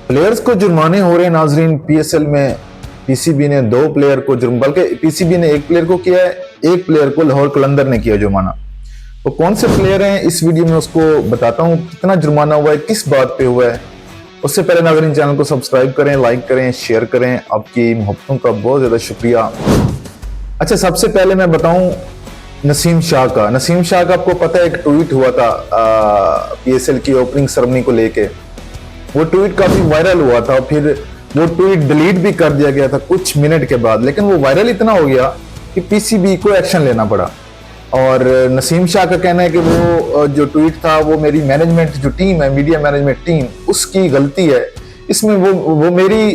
Players को जुर्माने हो रहे हैं नाजरीन पीएसएल में। पीसीबी ने 2 प्लेयर को जुर्म, बल्कि पीसीबी ने 1 प्लेयर को किया है, 1 प्लेयर को लाहौर कलंदर ने किया जुर्माना। तो कौन से प्लेयर हैं इस वीडियो में उसको बताता हूं, कितना जुर्माना हुआ है, किस बात पे हुआ है। उससे पहले नाजरीन चैनल को सब्सक्राइब करें, लाइक करें, शेयर करें। आपकी मोहब्बतों का बहुत ज्यादा शुक्रिया। अच्छा, सबसे पहले मैं बताऊं नसीम शाह का। नसीम शाह का आपको पता है एक ट्वीट हुआ था पीएसएल की ओपनिंग सेरेमनी को लेके। वो ट्वीट काफी वायरल हुआ था, फिर वो ट्वीट डिलीट भी कर दिया गया था कुछ मिनट के बाद, लेकिन वो वायरल इतना हो गया कि पीसीबी को एक्शन लेना पड़ा। और नसीम शाह का कहना है कि वो जो ट्वीट था वो मेरी मैनेजमेंट जो टीम है, मीडिया मैनेजमेंट टीम, उसकी गलती है। इसमें वो मेरी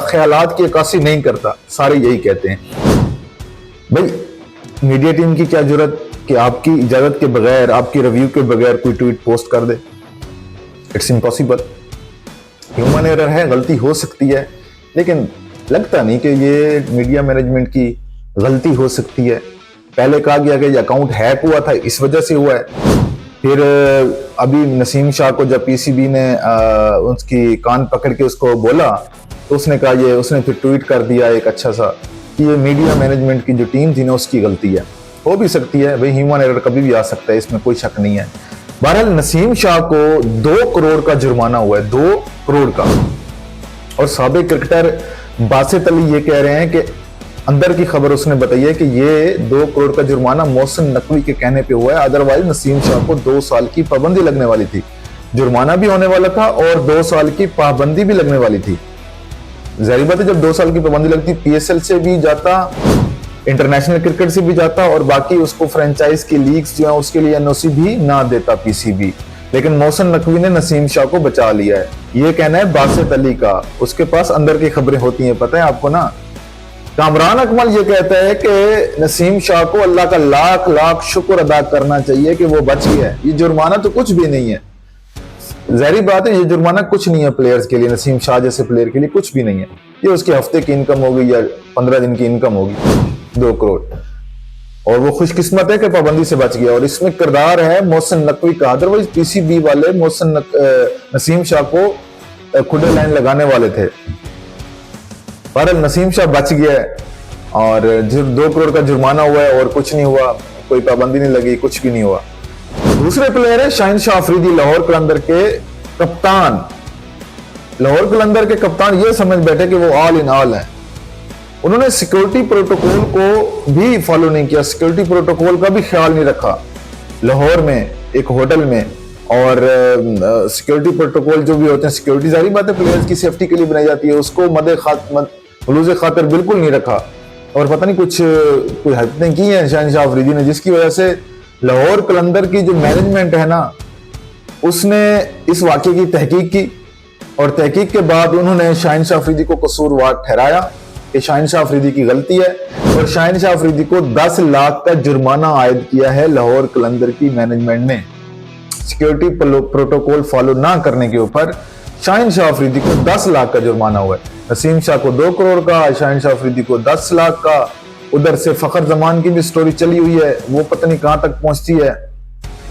ख्यालात की अक्कासी नहीं करता, सारे यही कहते हैं। भाई, मीडिया टीम की क्या जरूरत कि आपकी इजाजत के बगैर, आपकी रिव्यू के बगैर कोई ट्वीट पोस्ट कर दे। It's impossible. ह्यूमन एरर है, गलती हो सकती है, लेकिन लगता नहीं कि ये मीडिया मैनेजमेंट की गलती हो सकती है। पहले कहा गया कि अकाउंट हैक हुआ था, इस वजह से हुआ है। फिर अभी नसीम शाह को जब पीसीबी ने उसकी कान पकड़ के उसको बोला तो उसने कहा, ये उसने फिर ट्वीट कर दिया एक अच्छा सा कि ये मीडिया मैनेजमेंट की जो टीम थी ना उसकी गलती है। हो भी सकती है भाई, ह्यूमन एरर कभी भी आ सकता है, इसमें कोई शक नहीं है। बहरहाल नसीम शाह को 2 करोड़ का जुर्माना हुआ है, 2 करोड़ का। और साबिक क्रिकेटर बासित अली ये कह रहे हैं कि अंदर की खबर उसने बताई है कि ये 2 करोड़ का जुर्माना मोहसिन नकवी के कहने पे हुआ है। अदरवाइज नसीम शाह को 2 साल की पाबंदी लगने वाली थी, जुर्माना भी होने वाला था और 2 साल की पाबंदी भी लगने वाली थी। जाहिर बात है, जब 2 साल की पाबंदी लगती, पीएसएल से भी जाता, इंटरनेशनल क्रिकेट से भी जाता, और बाकी उसको फ्रेंचाइज की लीग्स जो है उसके लिए एनओसी भी ना देता पीसीबी। लेकिन मोहसिन नकवी ने नसीम शाह को बचा लिया है, ये कहना है बासित अली का। उसके पास अंदर की खबरें होती हैं, पता है आपको ना। कामरान अकमल ये कहता है कि नसीम शाह को अल्लाह का लाख लाख शुक्र अदा करना चाहिए कि वो बच गया है। ये जुर्माना तो कुछ भी नहीं है। जाहिर बात है, ये जुर्माना कुछ नहीं है प्लेयर्स के लिए, नसीम शाह जैसे प्लेयर के लिए कुछ भी नहीं है। ये उसके हफ्ते की इनकम होगी या 15 दिन की इनकम होगी, 2 करोड़। और वो खुशकिस्मत है कि पाबंदी से बच गया, और इसमें किरदार है मोहसिन नकवी का। अदरवाइज पीसीबी वाले नसीम शाह को खुदे लाइन लगाने वाले थे, पर नसीम शाह बच गया है। और 2 करोड़ का जुर्माना हुआ है और कुछ नहीं हुआ, कोई पाबंदी नहीं लगी, कुछ भी नहीं हुआ। दूसरे प्लेयर है शाहीन शाह अफरीदी, लाहौर कलंदर के कप्तान। लाहौर कलंदर के कप्तान ये समझ बैठे कि वो ऑल इन ऑल है। उन्होंने सिक्योरिटी प्रोटोकॉल को भी फॉलो नहीं किया, सिक्योरिटी प्रोटोकॉल का भी ख्याल नहीं रखा। लाहौर में एक होटल में, और सिक्योरिटी प्रोटोकॉल जो भी होते हैं, सिक्योरिटी जारी बात है प्लेयर्स की सेफ्टी के लिए बनाई जाती है, उसको मलूज़े खातिर बिल्कुल नहीं रखा। और पता नहीं कोई हरकतें की हैं शाहीन शाह अफरीदी ने, जिसकी वजह से लाहौर कलंदर की जो मैनेजमेंट है ना, उसने इस वाकये की तहकीक की, और तहकीक के बाद उन्होंने शाहीन शाह अफरीदी को कसूरवार ठहराया कि शाहीन शाह अफरीदी की गलती है, और शाहीन शाह अफरीदी को 10 लाख का जुर्माना आयद किया है लाहौर कलंदर की मैनेजमेंट ने। सिक्योरिटी प्रोटोकॉल फॉलो ना करने के ऊपर शाहीन शाह अफरीदी को 10 लाख का जुर्माना हुआ है। नसीम शाह को 2 करोड़ का, शाहीन शाह अफरीदी को 10 लाख का। उधर से फखर जमान की भी स्टोरी चली हुई है, वो पता नहीं कहां तक पहुंचती है,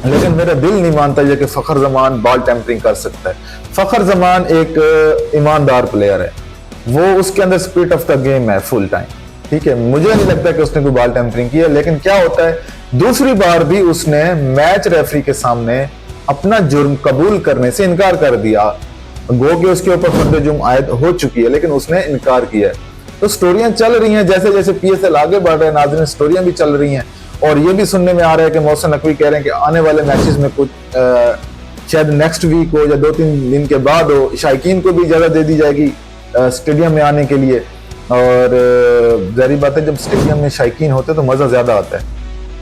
लेकिन मेरा दिल नहीं मानता ये कि फखर जमान बॉल टेम्परिंग कर सकता है। फखर जमान एक ईमानदार प्लेयर है, वो उसके अंदर स्पिरिट ऑफ द गेम है फुल टाइम, ठीक है। मुझे नहीं लगता कि उसने कोई बॉल टेम्परिंग की है, लेकिन क्या होता है, दूसरी बार भी उसने मैच रेफरी के सामने अपना जुर्म कबूल करने से इनकार कर दिया। गो के उसके ऊपर फर्द जुर्म आयद हो चुकी है, लेकिन उसने इनकार किया। तो स्टोरियां चल रही हैं, जैसे जैसे पीएसएल आगे बढ़ रहे हैं नाज़रीन, स्टोरियां भी चल रही हैं। और ये भी सुनने में आ रहा है कि मोहसिन नकवी कह रहे हैं कि आने वाले मैचेस में कुछ शायद नेक्स्ट वीक हो या 2-3 दिन के बाद हो, शायकीन को भी इजाजत दे दी जाएगी स्टेडियम में आने के लिए। और जाहिर बात है, जब स्टेडियम में शायकीन होते तो मजा ज्यादा आता है,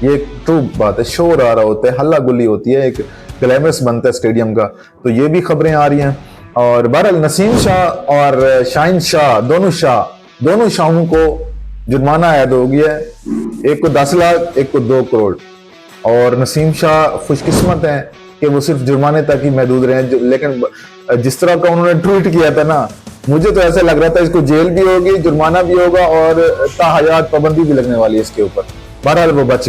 ये एक ट्रू बात है। शोर आ रहा होता है, हल्ला गुल्ली होती है, एक ग्लैमरस बनता है स्टेडियम का। तो ये भी खबरें आ रही हैं। और बहरहाल नसीम शाह और शाहीन शाह, दोनों शाहों को जुर्माना आयद हो गया है, एक को 10 लाख, एक को 2 करोड़। और नसीम शाह खुशकिस्मत हैं कि वो सिर्फ जुर्माने तक ही महदूद रहे, लेकिन जिस तरह का उन्होंने ट्वीट किया था ना, मुझे तो ऐसा लग रहा था इसको जेल भी होगी, जुर्माना भी होगा और ताहयात पाबंदी भी लगने वाली है इसके ऊपर। बहरहाल वो बच